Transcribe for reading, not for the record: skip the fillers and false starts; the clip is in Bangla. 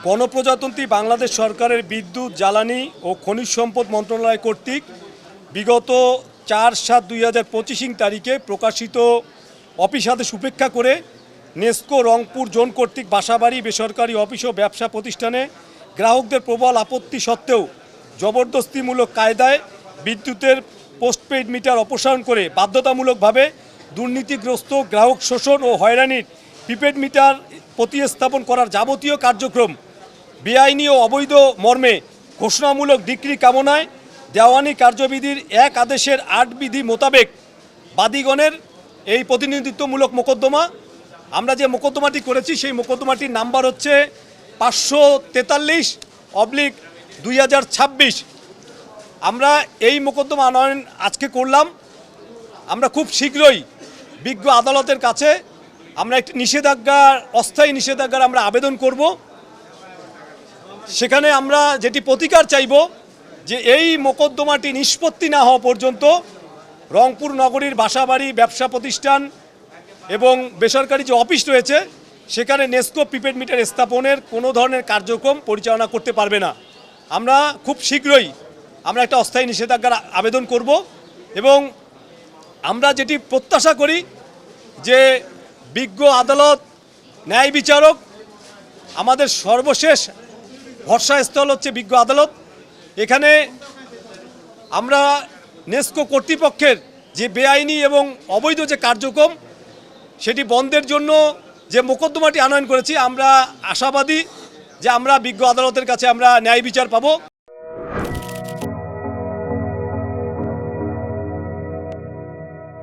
গণপ্রজাতন্ত্রী বাংলাদেশ সরকারের বিদ্যুৎ, জ্বালানি ও খনিজ সম্পদ মন্ত্রণালয় কর্তৃক বিগত 4/7/2025 তারিখে প্রকাশিত অফিস আদেশ উপেক্ষা করে নেস্কো রংপুর জোন কর্তৃক বাসাবাড়ি, বেসরকারি অফিস ও ব্যবসা প্রতিষ্ঠানে গ্রাহকদের প্রবল আপত্তি সত্ত্বেও জবরদস্তিমূলক কায়দায় বিদ্যুতের পোস্টপেইড মিটার অপসারণ করে বাধ্যতামূলকভাবে দুর্নীতিগ্রস্ত, গ্রাহক শোষণ ও হয়রানির প্রিপেড মিটার প্রতিস্থাপন করার যাবতীয় কার্যক্রম বেআইনি ও অবৈধ মর্মে ঘোষণামূলক ডিক্রি কামনায় দেওয়ানি কার্যবিধির এক আদেশের ৮ বিধি মোতাবেক বাদীগণের এই প্রতিনিধিত্বমূলক মোকদ্দমা, আমরা যে মোকদ্দমাটি করেছি সেই মোকদ্দমাটির নাম্বার হচ্ছে 543/2026। আমরা এই মোকদ্দমা আনয়ন আজকে করলাম। আমরা খুব শীঘ্রই বিজ্ঞ আদালতের কাছে আমরা একটি নিষেধাজ্ঞার, অস্থায়ী নিষেধাজ্ঞার আমরা আবেদন করব। সেখানে আমরা যেটি প্রতিকার চাইব যে এই মোকদ্দমাটি নিষ্পত্তি না হওয়া পর্যন্ত রংপুর নগরীর বাসাবাড়ি, ব্যবসা প্রতিষ্ঠান এবং বেসরকারি যে অফিস রয়েছে সেখানে নেস্কো প্রিপেড মিটার স্থাপনের কোনো ধরনের কার্যক্রম পরিচালনা করতে পারবে না। আমরা খুব শীঘ্রই আমরা একটা অস্থায়ী নিষেধাজ্ঞার আবেদন করব এবং আমরা যেটি প্রত্যাশা করি যে বিজ্ঞ আদালত, ন্যায় বিচারক, আমাদের সর্বশেষ ভরসাস্থল হচ্ছে বিজ্ঞ আদালত। এখানে আমরা নেস্কো কর্তৃপক্ষের যে বেআইনি এবং অবৈধ যে কার্যক্রম সেটি বন্ধের জন্য যে মোকদ্দমাটি আনয়ন করেছি, আমরা আশাবাদী যে আমরা বিজ্ঞ আদালতের কাছে আমরা ন্যায় বিচার পাবো।